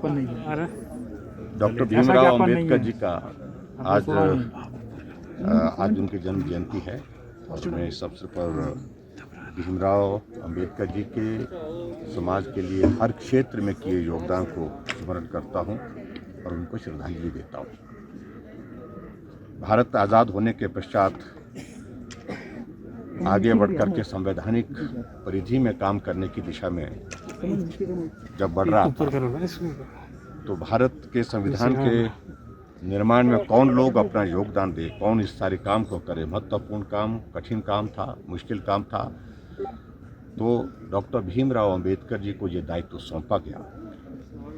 ज्ञापन नहीं है। अरे डॉक्टर ऐसा भीमराव ज्ञापन अंबेडकर नहीं जी है। का आज आज उनकी जन्म जयंती है और मैं इस अवसर पर भीमराव अंबेडकर जी के समाज के लिए हर क्षेत्र में किए योगदान को स्मरण करता हूं और उनको श्रद्धांजलि देता हूं। भारत आज़ाद होने के पश्चात आगे बढ़कर के संवैधानिक परिधि में काम करने की दिशा में जब बढ़ रहा था तो भारत के संविधान के निर्माण में कौन लोग अपना योगदान दे, कौन इस सारे काम को करे, महत्वपूर्ण काम, कठिन काम था, मुश्किल काम था। तो डॉक्टर भीमराव अंबेडकर जी को ये दायित्व सौंपा गया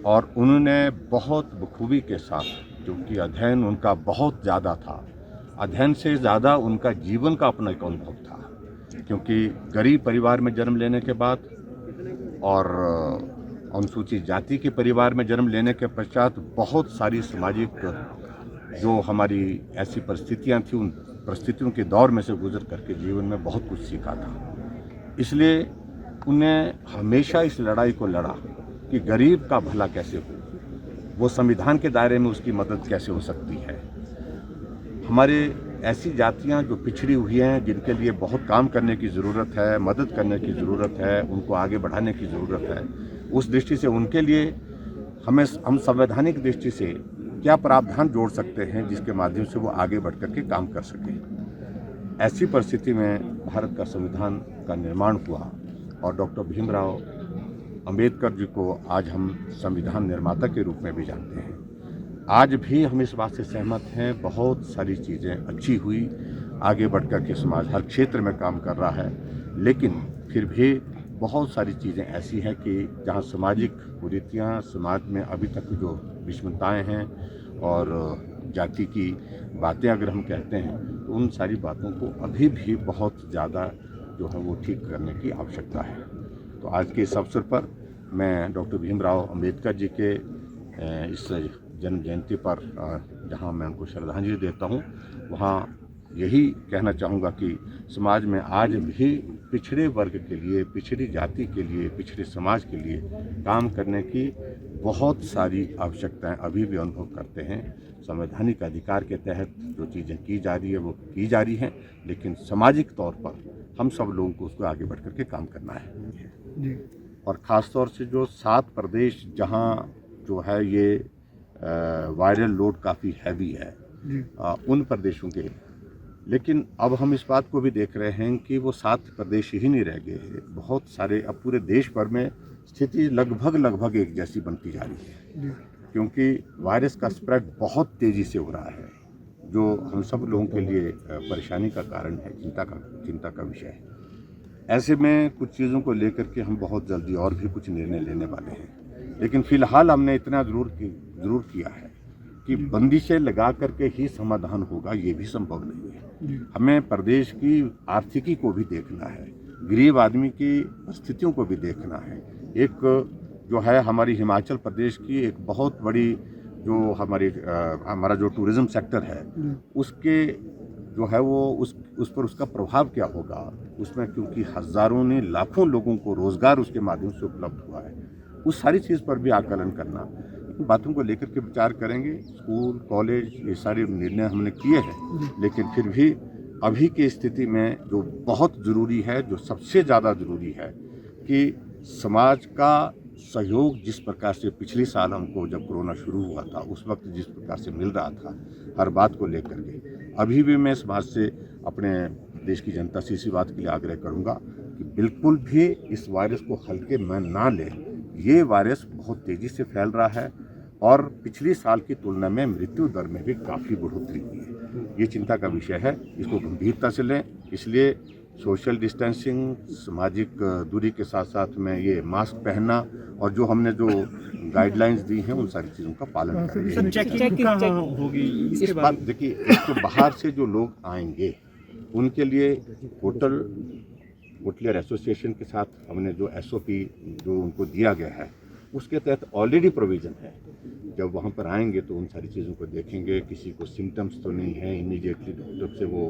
और उन्होंने बहुत बखूबी के साथ, क्योंकि अध्ययन उनका बहुत ज़्यादा था, अध्ययन से ज़्यादा उनका जीवन का अपना एक अनुभव था, क्योंकि गरीब परिवार में जन्म लेने के बाद और अनुसूचित जाति के परिवार में जन्म लेने के पश्चात बहुत सारी सामाजिक जो हमारी ऐसी परिस्थितियां थी, उन परिस्थितियों के दौर में से गुजर करके जीवन में बहुत कुछ सीखा था। इसलिए उन्हें हमेशा इस लड़ाई को लड़ा कि गरीब का भला कैसे हो, वो संविधान के दायरे में उसकी मदद कैसे हो सकती है। हमारे ऐसी जातियां जो पिछड़ी हुई हैं, जिनके लिए बहुत काम करने की ज़रूरत है, मदद करने की ज़रूरत है, उनको आगे बढ़ाने की ज़रूरत है, उस दृष्टि से उनके लिए हम संवैधानिक दृष्टि से क्या प्रावधान जोड़ सकते हैं जिसके माध्यम से वो आगे बढ़ कर के काम कर सकें। ऐसी परिस्थिति में भारत का संविधान का निर्माण हुआ और डॉक्टर भीमराव अंबेडकर जी को आज हम संविधान निर्माता के रूप में भी जानते हैं। आज भी हम इस बात से सहमत हैं, बहुत सारी चीज़ें अच्छी हुई, आगे बढ़कर के समाज हर क्षेत्र में काम कर रहा है, लेकिन फिर भी बहुत सारी चीज़ें ऐसी हैं कि जहां सामाजिक कुरीतियाँ, समाज में अभी तक जो विषमताएं हैं और जाति की बातें अगर हम कहते हैं तो उन सारी बातों को अभी भी बहुत ज़्यादा जो है वो ठीक करने की आवश्यकता है। तो आज के इस अवसर पर मैं डॉक्टर भीमराव अंबेडकर जी के इस जन्म जयंती पर जहां मैं उनको श्रद्धांजलि देता हूं, वहां यही कहना चाहूँगा कि समाज में आज भी पिछड़े वर्ग के लिए, पिछड़ी जाति के लिए, पिछड़े समाज के लिए काम करने की बहुत सारी आवश्यकताएं अभी भी अनुभव करते हैं। संवैधानिक अधिकार के तहत जो चीज़ें की जा रही है वो की जा रही हैं, लेकिन सामाजिक तौर पर हम सब लोगों को उसको आगे बढ़ कर के काम करना है जी। और ख़ास तौर से जो 7 प्रदेश जहाँ जो है ये वायरल लोड काफ़ी हैवी है उन प्रदेशों के, लेकिन अब हम इस बात को भी देख रहे हैं कि वो 7 प्रदेश ही नहीं रह गए हैं, बहुत सारे अब पूरे देश भर में स्थिति लगभग एक जैसी बनती जा रही है, क्योंकि वायरस का स्प्रेड बहुत तेज़ी से हो रहा है, जो हम सब लोगों के लिए परेशानी का कारण है, चिंता का विषय है। ऐसे में कुछ चीज़ों को लेकर के हम बहुत जल्दी और भी कुछ निर्णय लेने वाले हैं, लेकिन फिलहाल हमने इतना ज़रूर किया है कि बंदिशें लगा करके ही समाधान होगा, ये भी संभव नहीं है। हमें प्रदेश की आर्थिकी को भी देखना है, गरीब आदमी की स्थितियों को भी देखना है। एक जो है हमारी हिमाचल प्रदेश की एक बहुत बड़ी जो हमारा जो टूरिज़्म सेक्टर है, उसके जो है वो उस पर उसका प्रभाव क्या होगा, उसमें क्योंकि हज़ारों ने लाखों लोगों को रोज़गार उसके माध्यम से उपलब्ध हुआ है, उस सारी चीज़ पर भी आकलन करना, बातों को लेकर के विचार करेंगे। स्कूल, कॉलेज, ये सारे निर्णय हमने किए हैं, लेकिन फिर भी अभी की स्थिति में जो बहुत ज़रूरी है, जो सबसे ज़्यादा ज़रूरी है कि समाज का सहयोग जिस प्रकार से पिछले साल हमको जब कोरोना शुरू हुआ था उस वक्त जिस प्रकार से मिल रहा था हर बात को लेकर के, अभी भी मैं समाज से, अपने देश की जनता से इसी बात के लिए आग्रह करूँगा कि बिल्कुल भी इस वायरस को हल्के में ना लें। ये वायरस बहुत तेज़ी से फैल रहा है और पिछले साल की तुलना में मृत्यु दर में भी काफ़ी बढ़ोतरी हुई है। ये चिंता का विषय है, इसको गंभीरता से लें। इसलिए सोशल डिस्टेंसिंग, सामाजिक दूरी के साथ साथ में ये मास्क पहनना और जो हमने जो गाइडलाइंस दी हैं उन सारी चीज़ों का पालन करें। चेक होगी इस बात देखिए, एक तो बाहर से जो लोग आएंगे उनके लिए होटलियर एसोसिएशन के साथ हमने जो SOP जो उनको दिया गया है उसके तहत ऑलरेडी प्रोविज़न है। जब वहाँ पर आएंगे तो उन सारी चीज़ों को देखेंगे, किसी को सिम्टम्स तो नहीं है, इमीडिएटली डॉक्टर से वो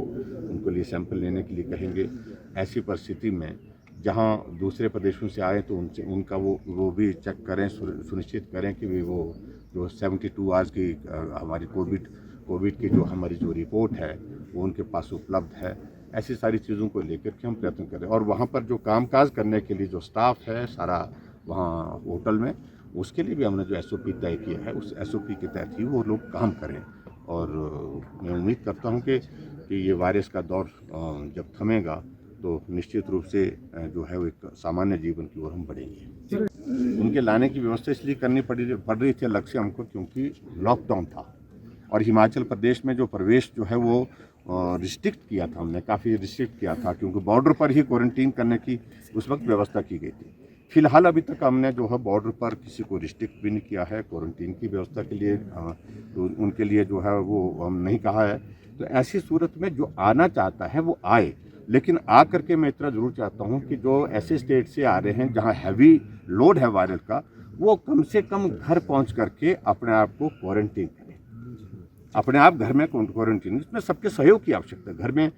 उनको लिए सैंपल लेने के लिए कहेंगे। ऐसी परिस्थिति में जहाँ दूसरे प्रदेशों से आए तो उनसे उनका वो भी चेक करें, सुनिश्चित करें कि वे वो जो 72 आवर्स की हमारी कोविड की जो हमारी जो रिपोर्ट है वो उनके पास उपलब्ध है। ऐसी सारी चीज़ों को लेकर के हम प्रयत्न करें और वहाँ पर जो कामकाज करने के लिए जो स्टाफ है सारा वहाँ होटल में, उसके लिए भी हमने जो SOP तय किया है उस SOP के तहत ही वो लोग काम करें। और मैं उम्मीद करता हूँ कि ये वायरस का दौर जब थमेगा तो निश्चित रूप से जो है वो एक सामान्य जीवन की ओर हम बढ़ेंगे। उनके लाने की व्यवस्था इसलिए करनी पड़ रही थी अलग से हमको, क्योंकि लॉकडाउन था और हिमाचल प्रदेश में जो प्रवेश जो है वो रिस्ट्रिक्ट किया था, हमने काफ़ी रिस्ट्रिक्ट किया था, क्योंकि बॉर्डर पर ही क्वारंटीन करने की उस वक्त व्यवस्था की गई थी। फिलहाल अभी तक हमने जो है बॉर्डर पर किसी को रिस्ट्रिक्ट भी नहीं किया है क्वारंटीन की व्यवस्था के लिए, तो उनके लिए जो है वो हम नहीं कहा है। तो ऐसी सूरत में जो आना चाहता है वो आए, लेकिन आ करके मैं इतना ज़रूर चाहता हूँ कि जो ऐसे स्टेट से आ रहे हैं जहाँ हैवी लोड है वायरस का, वो कम से कम घर पहुँच करके अपने आप को क्वारंटीन करें, अपने आप घर में क्वारंटीन। इसमें सबके सहयोग की आवश्यकता है। घर में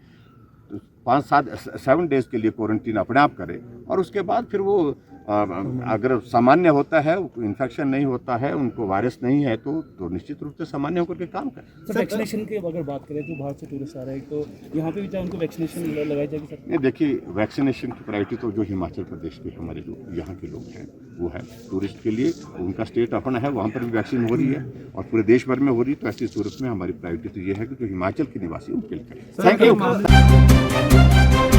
5-7 डेज के लिए क्वारंटीन अपने आप करें और उसके बाद फिर वो अगर सामान्य होता है, इन्फेक्शन नहीं होता है, उनको वायरस नहीं है तो निश्चित रूप से सामान्य होकर के काम करें। सर वैक्सीनेशन की अगर बात करें जो बाहर से टूरिस्ट आ रहे हैं तो यहाँ पे भी चाहे उनको वैक्सीनेशन लगाई जाएगी सर? नहीं, देखिए वैक्सीनेशन की प्रायोरिटी तो जो हिमाचल प्रदेश के हमारे जो यहाँ के लोग हैं वो है टूरिस्ट के लिए, उनका स्टेट अपना है, वहाँ पर भी वैक्सीन हो रही है और पूरे देश भर में हो रही है। तो ऐसी सूरत में हमारी प्रायोरिटी तो ये है कि जो हिमाचल के निवासी उनके लिए करें। Thank you.